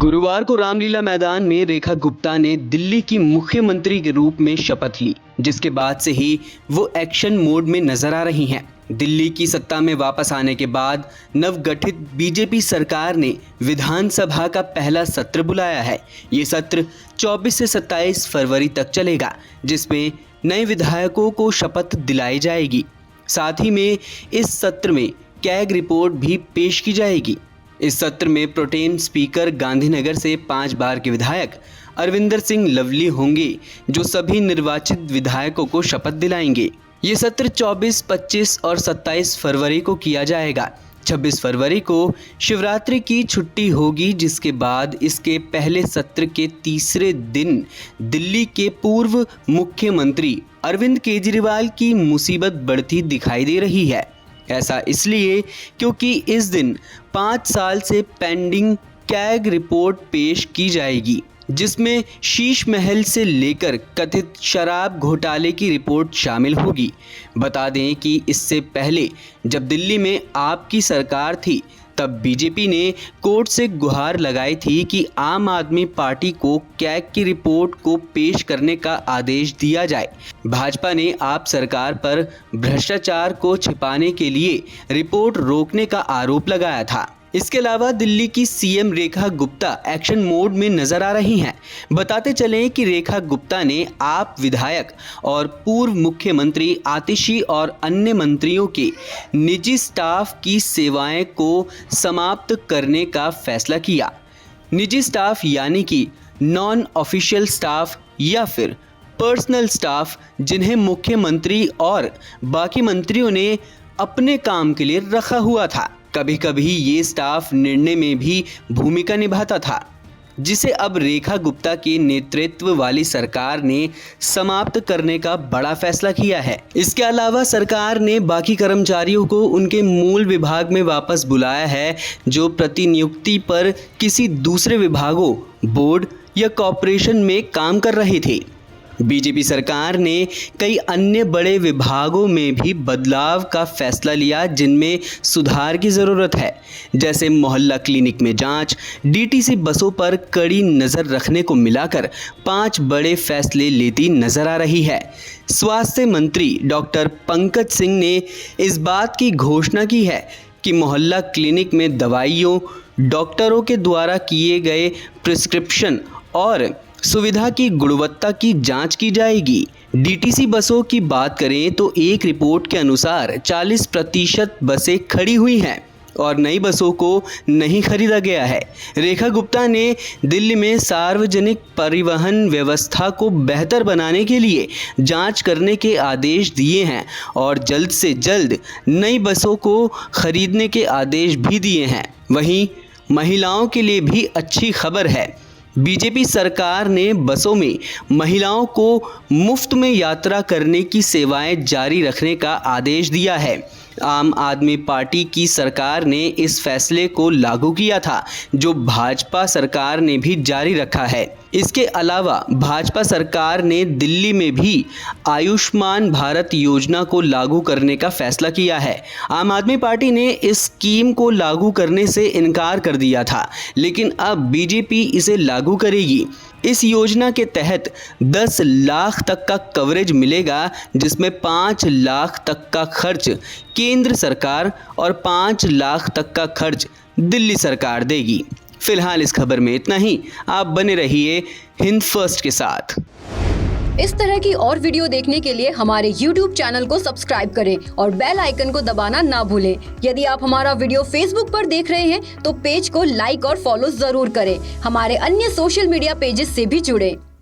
गुरुवार को रामलीला मैदान में रेखा गुप्ता ने दिल्ली की मुख्यमंत्री के रूप में शपथ ली, जिसके बाद से ही वो एक्शन मोड में नजर आ रही हैं। दिल्ली की सत्ता में वापस आने के बाद नवगठित बीजेपी सरकार ने विधानसभा का पहला सत्र बुलाया है। ये सत्र 24 से 27 फरवरी तक चलेगा, जिसमें नए विधायकों को शपथ दिलाई जाएगी। साथ ही में इस सत्र में कैग रिपोर्ट भी पेश की जाएगी। इस सत्र में प्रोटेम स्पीकर गांधीनगर से 5 बार के विधायक अरविंदर सिंह लवली होंगे, जो सभी निर्वाचित विधायकों को शपथ दिलाएंगे। ये सत्र 24, 25 और 27 फरवरी को किया जाएगा। 26 फरवरी को शिवरात्रि की छुट्टी होगी, जिसके बाद इसके पहले सत्र के तीसरे दिन दिल्ली के पूर्व मुख्यमंत्री अरविंद केजरीवाल की मुसीबत बढ़ती दिखाई दे रही है। ऐसा इसलिए क्योंकि इस दिन 5 साल से पेंडिंग कैग रिपोर्ट पेश की जाएगी, जिसमें शीश महल से लेकर कथित शराब घोटाले की रिपोर्ट शामिल होगी। बता दें कि इससे पहले जब दिल्ली में आपकी सरकार थी, तब बीजेपी ने कोर्ट से गुहार लगाई थी कि आम आदमी पार्टी को कैग की रिपोर्ट को पेश करने का आदेश दिया जाए। भाजपा ने आप सरकार पर भ्रष्टाचार को छिपाने के लिए रिपोर्ट रोकने का आरोप लगाया था। इसके अलावा दिल्ली की CM Rekha Gupta action mode में नजर आ रही हैं। बताते चलें कि रेखा गुप्ता ने आप विधायक और पूर्व मुख्यमंत्री आतिशी और अन्य मंत्रियों के निजी स्टाफ की सेवाएं को समाप्त करने का फैसला किया। निजी स्टाफ यानी कि नॉन ऑफिशियल स्टाफ या फिर पर्सनल स्टाफ, जिन्हें मुख्यमंत्री और बाकी मंत्रियों ने अपने काम के लिए रखा हुआ था। कभी कभी ये स्टाफ निर्णय में भी भूमिका निभाता था, जिसे अब रेखा गुप्ता के नेतृत्व वाली सरकार ने समाप्त करने का बड़ा फैसला किया है। इसके अलावा सरकार ने बाकी कर्मचारियों को उनके मूल विभाग में वापस बुलाया है, जो प्रतिनियुक्ति पर किसी दूसरे विभागों, बोर्ड या कॉर्पोरेशन में काम कर रहे थे। बीजेपी सरकार ने कई अन्य बड़े विभागों में भी बदलाव का फैसला लिया, जिनमें सुधार की ज़रूरत है, जैसे मोहल्ला क्लिनिक में जांच, डीटीसी बसों पर कड़ी नज़र रखने को मिलाकर 5 बड़े फैसले लेती नजर आ रही है। स्वास्थ्य मंत्री डॉक्टर पंकज सिंह ने इस बात की घोषणा की है कि मोहल्ला क्लिनिक में दवाइयों, डॉक्टरों के द्वारा किए गए प्रिस्क्रिप्शन और सुविधा की गुणवत्ता की जांच की जाएगी। डीटीसी बसों की बात करें तो एक रिपोर्ट के अनुसार 40% बसें खड़ी हुई हैं और नई बसों को नहीं खरीदा गया है। रेखा गुप्ता ने दिल्ली में सार्वजनिक परिवहन व्यवस्था को बेहतर बनाने के लिए जांच करने के आदेश दिए हैं और जल्द से जल्द नई बसों को खरीदने के आदेश भी दिए हैं। वहीं महिलाओं के लिए भी अच्छी खबर है। बीजेपी सरकार ने बसों में महिलाओं को मुफ्त में यात्रा करने की सेवाएं जारी रखने का आदेश दिया है। आम आदमी पार्टी की सरकार ने इस फैसले को लागू किया था, जो भाजपा सरकार ने भी जारी रखा है। इसके अलावा भाजपा सरकार ने दिल्ली में भी आयुष्मान भारत योजना को लागू करने का फैसला किया है। आम आदमी पार्टी ने इस स्कीम को लागू करने से इनकार कर दिया था, लेकिन अब बीजेपी इसे लागू करेगी। इस योजना के तहत 10 लाख तक का कवरेज मिलेगा, जिसमें 5 लाख तक का खर्च केंद्र सरकार और 5 लाख तक का खर्च दिल्ली सरकार देगी। फिलहाल इस खबर में इतना ही। आप बने रहिए हिंद फर्स्ट के साथ। इस तरह की और वीडियो देखने के लिए हमारे YouTube चैनल को सब्सक्राइब करें और बेल आइकन को दबाना ना भूलें। यदि आप हमारा वीडियो Facebook पर देख रहे हैं तो पेज को लाइक और फॉलो जरूर करें। हमारे अन्य सोशल मीडिया पेजेस से भी जुड़ें।